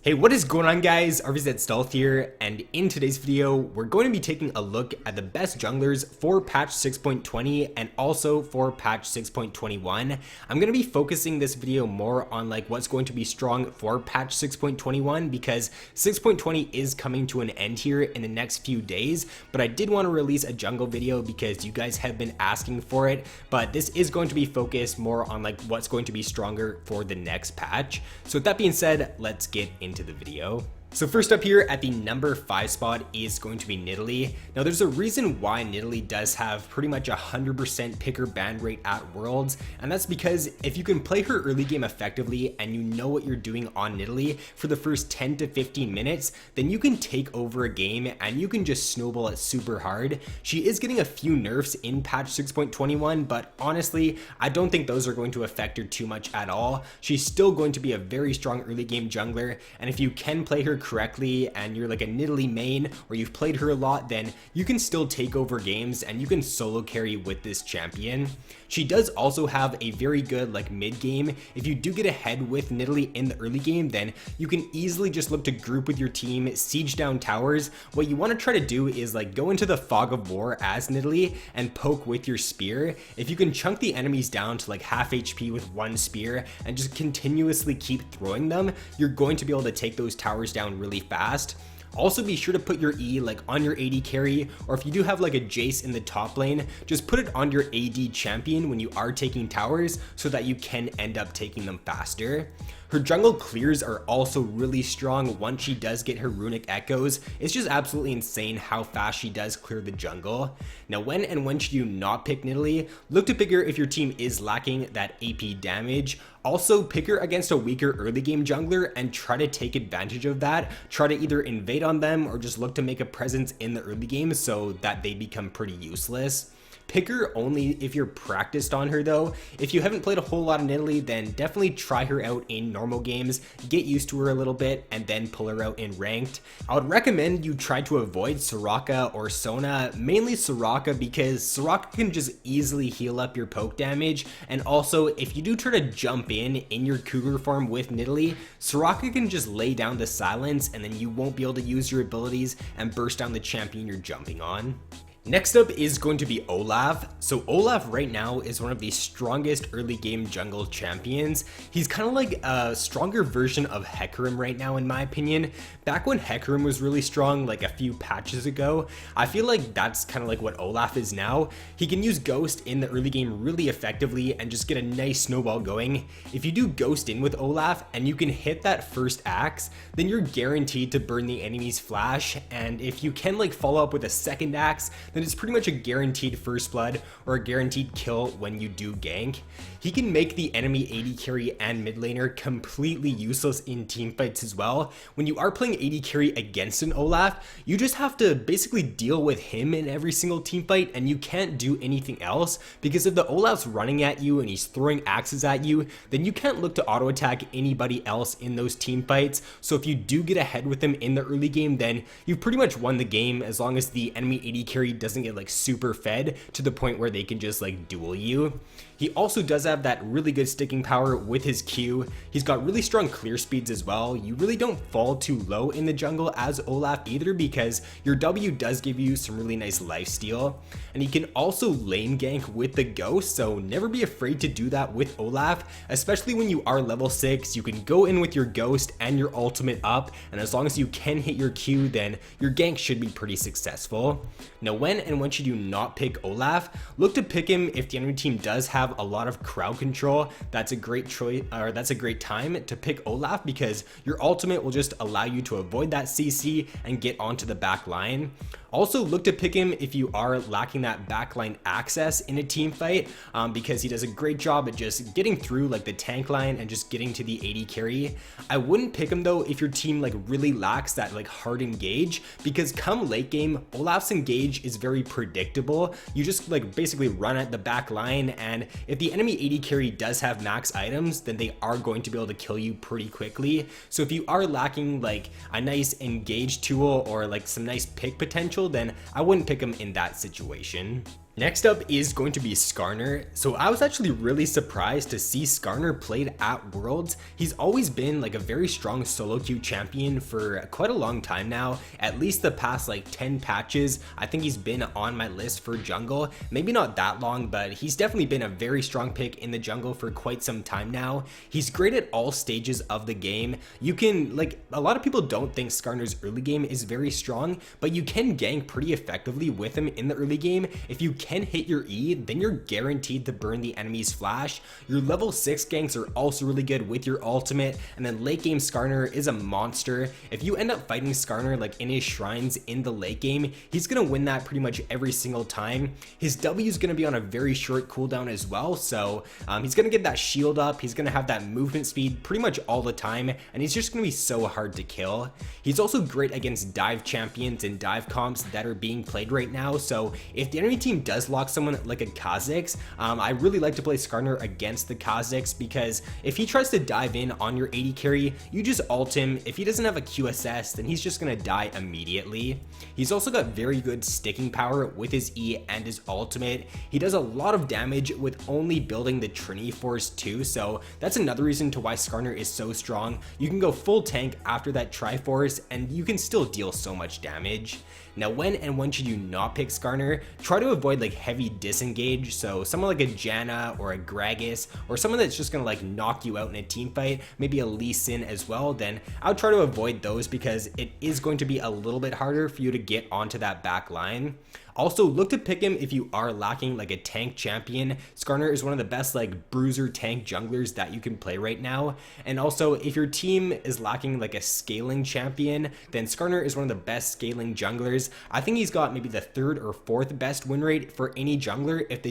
Hey, what is going on guys? RvzStealth here, and in today's video, we're going to be taking a look at the best junglers for patch 6.20 and also for patch 6.21. I'm going to be focusing this video more on like what's going to be strong for patch 6.21 because 6.20 is coming to an end here in the next few days, but I did want to release a jungle video because you guys have been asking for it, but this is going to be focused more on like what's going to be stronger for the next patch. So with that being said, let's get into the video. So first up here at the number 5 spot is going to be Nidalee. Now there's a reason why Nidalee does have pretty much 100% picker ban rate at Worlds, and that's because if you can play her early game effectively and you know what you're doing on Nidalee for the first 10 to 15 minutes, then you can take over a game and you can just snowball it super hard. She is getting a few nerfs in patch 6.21, but honestly, I don't think those are going to affect her too much at all. She's still going to be a very strong early game jungler, and if you can play her correctly and you're like a Nidalee main or you've played her a lot, then you can still take over games and you can solo carry with this champion. She does also have a very good like mid game. If you do get ahead with Nidalee in the early game, then you can easily just look to group with your team, siege down towers. What you want to try to do is like go into the fog of war as Nidalee and poke with your spear. If you can chunk the enemies down to like half HP with one spear and just continuously keep throwing them, you're going to be able to take those towers down really fast. Also be sure to put your E like on your AD carry, or if you do have like a Jace in the top lane, just put it on your AD champion when you are taking towers so that you can end up taking them faster. Her jungle clears are also really strong once she does get her runic echoes. It's just absolutely insane how fast she does clear the jungle. Now when should you not pick Nidalee? Look to pick her if your team is lacking that AP damage. Also pick her against a weaker early game jungler and try to take advantage of that. Try to either invade on them or just look to make a presence in the early game so that they become pretty useless. Pick her only if you're practiced on her though. If you haven't played a whole lot of Nidalee, then definitely try her out in normal games, get used to her a little bit, and then pull her out in ranked. I would recommend you try to avoid Soraka or Sona, mainly Soraka because Soraka can just easily heal up your poke damage, and also if you do try to jump in your Cougar form with Nidalee, Soraka can just lay down the silence and then you won't be able to use your abilities and burst down the champion you're jumping on. Next up is going to be Olaf. So Olaf right now is one of the strongest early game jungle champions. He's kind of like a stronger version of Hecarim right now in my opinion. Back when Hecarim was really strong like a few patches ago, I feel like that's kind of like what Olaf is now. He can use Ghost in the early game really effectively and just get a nice snowball going. If you do Ghost in with Olaf and you can hit that first axe, then you're guaranteed to burn the enemy's flash, and if you can like follow up with a second axe, then it's pretty much a guaranteed first blood or a guaranteed kill when you do gank. He can make the enemy AD carry and mid laner completely useless in team fights as well. When you are playing AD carry against an Olaf, you just have to basically deal with him in every single team fight and you can't do anything else, because if the Olaf's running at you and he's throwing axes at you, then you can't look to auto attack anybody else in those team fights. So if you do get ahead with him in the early game, then you've pretty much won the game as long as the enemy AD carry doesn't get like super fed to the point where they can just like duel you. He also does have that really good sticking power with his Q. He's got really strong clear speeds as well. You really don't fall too low in the jungle as Olaf either, because your W does give you some really nice lifesteal. And he can also lane gank with the Ghost, so never be afraid to do that with Olaf, especially when you are level 6. You can go in with your Ghost and your ultimate up, and as long as you can hit your Q, then your gank should be pretty successful. Now when should you not pick Olaf? Look to pick him if the enemy team does have a lot of crowd control. That's a great choice, or that's a great time to pick Olaf, because your ultimate will just allow you to avoid that CC and get onto the back line. Also look to pick him if you are lacking that backline access in a team fight, because he does a great job at just getting through like the tank line and just getting to the AD carry. I wouldn't pick him though if your team like really lacks that like hard engage, because come late game, Olaf's engage is very predictable. You just like basically run at the back line, and if the enemy AD carry does have max items, then they are going to be able to kill you pretty quickly. So if you are lacking like a nice engage tool or like some nice pick potential, then I wouldn't pick him in that situation. Next up is going to be Skarner. So I was actually really surprised to see Skarner played at Worlds. He's always been like a very strong solo queue champion for quite a long time now, at least the past like 10 patches. I think he's been on my list for jungle, maybe not that long, but he's definitely been a very strong pick in the jungle for quite some time now. He's great at all stages of the game. You can, like, a lot of people don't think Skarner's early game is very strong, but you can gank pretty effectively with him in the early game. If you can hit your E, then you're guaranteed to burn the enemy's flash. Your level 6 ganks are also really good with your ultimate, and then late game Skarner is a monster. If you end up fighting Skarner like in his shrines in the late game, he's gonna win that pretty much every single time. His W is gonna be on a very short cooldown as well, so he's gonna get that shield up, he's gonna have that movement speed pretty much all the time, and he's just gonna be so hard to kill. He's also great against dive champions and dive comps that are being played right now, so if the enemy team does lock someone like a Kha'Zix, I really like to play Skarner against the Kha'Zix, because if he tries to dive in on your AD carry, you just ult him. If he doesn't have a QSS, then he's just gonna die immediately. He's also got very good sticking power with his E and his ultimate. He does a lot of damage with only building the Trinity Force too, so that's another reason to why Skarner is so strong. You can go full tank after that Triforce and you can still deal so much damage. Now when should you not pick Skarner? Try to avoid like heavy disengage, so someone like a Janna or a Gragas, or someone that's just gonna like knock you out in a team fight, maybe a Lee Sin as well, then I would try to avoid those because it is going to be a little bit harder for you to get onto that back line. Also, look to pick him if you are lacking like a tank champion. Skarner is one of the best like bruiser tank junglers that you can play right now. And also, if your team is lacking like a scaling champion, then Skarner is one of the best scaling junglers. I think he's got maybe the 3rd or 4th best win rate for any jungler if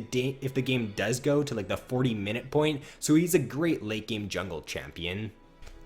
the game does go to like the 40-minute point. So he's a great late game jungle champion.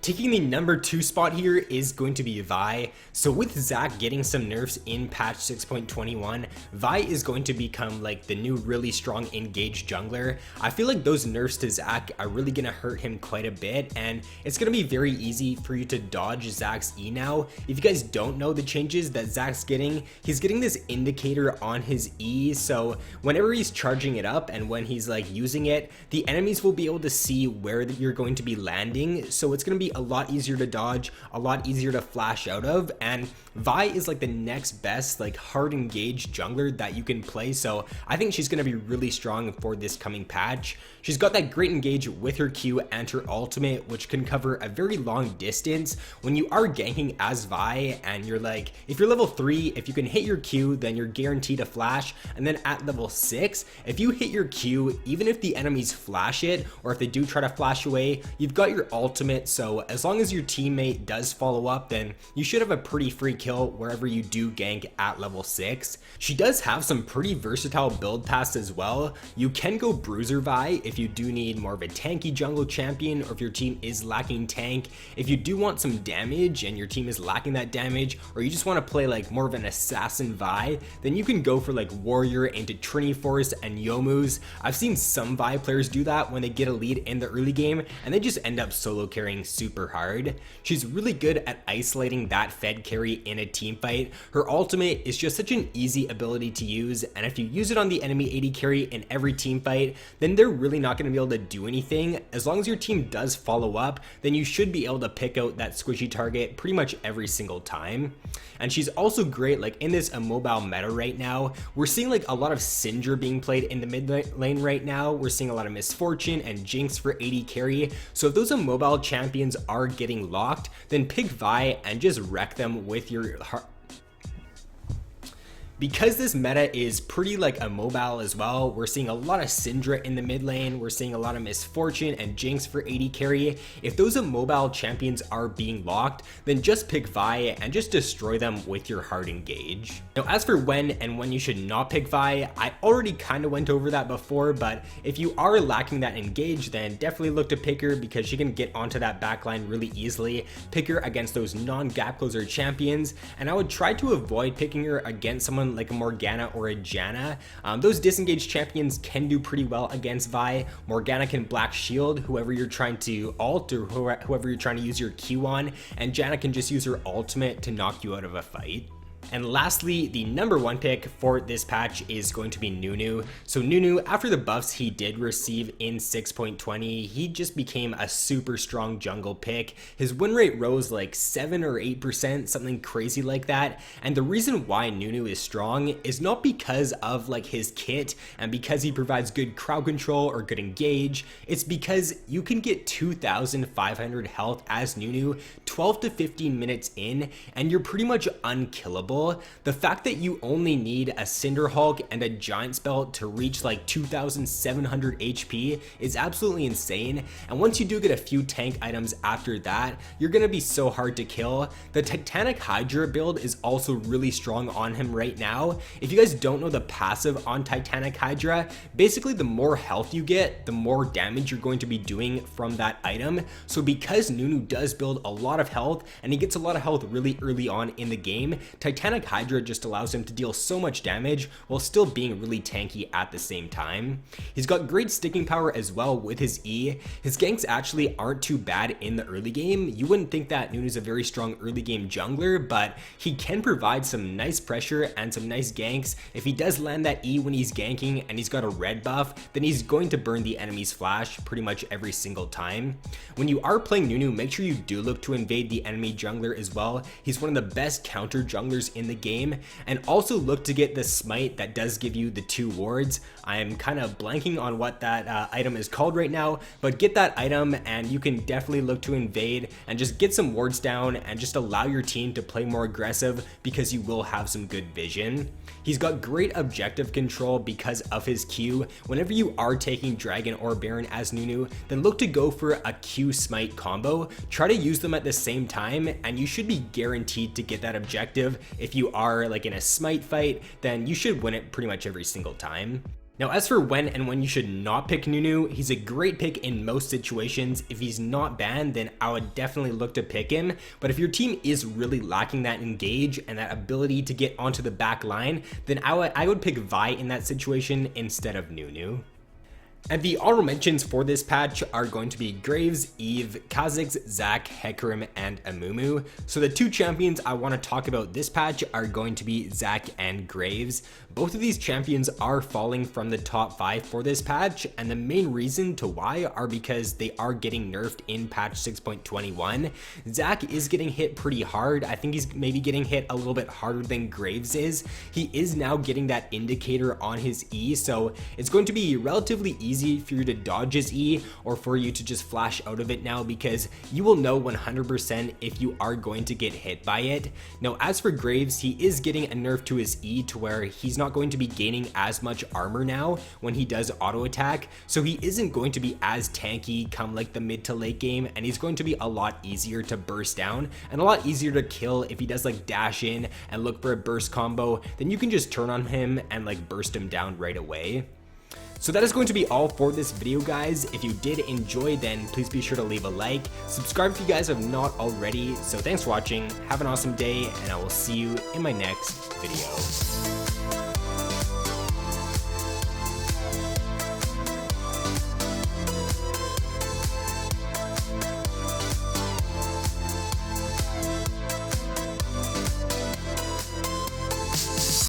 Taking the number 2 spot here is going to be Vi. So with Zac getting some nerfs in patch 6.21, Vi is going to become like the new really strong engaged jungler. I feel like those nerfs to Zac are really gonna hurt him quite a bit, and it's gonna be very easy for you to dodge Zac's E now. If you guys don't know the changes that Zac's getting, he's getting this indicator on his E, so whenever he's charging it up and when he's like using it, the enemies will be able to see where you're going to be landing, so it's gonna be a lot easier to dodge, a lot easier to flash out of, and Vi is like the next best like hard engaged jungler that you can play, so I think she's going to be really strong for this coming patch. She's got that great engage with her Q and her ultimate, which can cover a very long distance. When you are ganking as Vi and you're like, if you're level 3, if you can hit your Q, then you're guaranteed a flash, and then at level 6, if you hit your Q, even if the enemies flash it, or if they do try to flash away, you've got your ultimate, so as long as your teammate does follow up, then you should have a pretty free kill wherever you do gank at level 6. She does have some pretty versatile build paths as well. You can go Bruiser Vi if you do need more of a tanky jungle champion, or if your team is lacking tank. If you do want some damage and your team is lacking that damage, or you just want to play like more of an assassin Vi, then you can go for like warrior into Trinity Force and Youmuu's. I've seen some Vi players do that when they get a lead in the early game and they just end up solo carrying super hard. She's really good at isolating that fed carry in a team fight. Her ultimate is just such an easy ability to use, and if you use it on the enemy AD carry in every team fight, then they're really not going to be able to do anything. As long as your team does follow up, then you should be able to pick out that squishy target pretty much every single time. And she's also great like in this immobile meta right now. We're seeing like a lot of Syndra being played in the mid lane right now. We're seeing a lot of Misfortune and Jinx for AD carry. So if those immobile champions are getting locked, then pick Vi and just wreck them with your heart. Because this meta is pretty like immobile as well, we're seeing a lot of Syndra in the mid lane, we're seeing a lot of Misfortune and Jinx for AD carry. If those immobile champions are being locked, then just pick Vi and just destroy them with your hard engage. Now as for when you should not pick Vi, I already kind of went over that before, but if you are lacking that engage, then definitely look to pick her because she can get onto that backline really easily. Pick her against those non-gap closer champions, and I would try to avoid picking her against someone like a Morgana or a Janna. Those disengaged champions can do pretty well against Vi. Morgana can black shield whoever you're trying to ult or whoever you're trying to use your Q on, and Janna can just use her ultimate to knock you out of a fight. And lastly, the number 1 pick for this patch is going to be Nunu. So Nunu, after the buffs he did receive in 6.20, he just became a super strong jungle pick. His win rate rose like 7 or 8%, something crazy like that. And the reason why Nunu is strong is not because of like his kit and because he provides good crowd control or good engage. It's because you can get 2,500 health as Nunu 12 to 15 minutes in, and you're pretty much unkillable. The fact that you only need a Cinder Hulk and a Giant Spell to reach like 2,700 HP is absolutely insane, and once you do get a few tank items after that, you're gonna be so hard to kill. The Titanic Hydra build is also really strong on him right now. If you guys don't know the passive on Titanic Hydra, basically the more health you get, the more damage you're going to be doing from that item. So because Nunu does build a lot of health and he gets a lot of health really early on in the game, Titanic Hydra just allows him to deal so much damage while still being really tanky at the same time. He's got great sticking power as well with his E. His ganks actually aren't too bad in the early game. You wouldn't think that Nunu's a very strong early game jungler, but he can provide some nice pressure and some nice ganks. If he does land that E when he's ganking and he's got a red buff, then he's going to burn the enemy's flash pretty much every single time. When you are playing Nunu, make sure you do look to invade the enemy jungler as well. He's one of the best counter junglers in the game, and also look to get the smite that does give you the 2 wards. I am kind of blanking on what that item is called right now, but get that item and you can definitely look to invade and just get some wards down and just allow your team to play more aggressive because you will have some good vision. He's got great objective control because of his Q. Whenever you are taking Dragon or Baron as Nunu, then look to go for a Q smite combo. Try to use them at the same time and you should be guaranteed to get that objective. If you are like in a smite fight, then you should win it pretty much every single time. Now, as for when and when you should not pick Nunu, he's a great pick in most situations. If he's not banned, then I would definitely look to pick him. But if your team is really lacking that engage and that ability to get onto the back line, then I would pick Vi in that situation instead of Nunu. And the honorable mentions for this patch are going to be Graves, Eve, Kha'Zix, Zac, Hecarim, and Amumu. So the 2 champions I want to talk about this patch are going to be Zac and Graves. Both of these champions are falling from the top 5 for this patch, and the main reason to why are because they are getting nerfed in patch 6.21. Zac is getting hit pretty hard. I think he's maybe getting hit a little bit harder than Graves is. He is now getting that indicator on his E, so it's going to be relatively easy for you to dodge his E or for you to just flash out of it now, because you will know 100% if you are going to get hit by it. Now, as for Graves, he is getting a nerf to his E to where he's not going to be gaining as much armor now when he does auto attack, so he isn't going to be as tanky come like the mid to late game, and he's going to be a lot easier to burst down and a lot easier to kill. If he does like dash in and look for a burst combo, then you can just turn on him and like burst him down right away. So that is going to be all for this video, guys. If you did enjoy, then please be sure to leave a like, subscribe if you guys have not already. So thanks for watching, have an awesome day, and I will see you in my next video.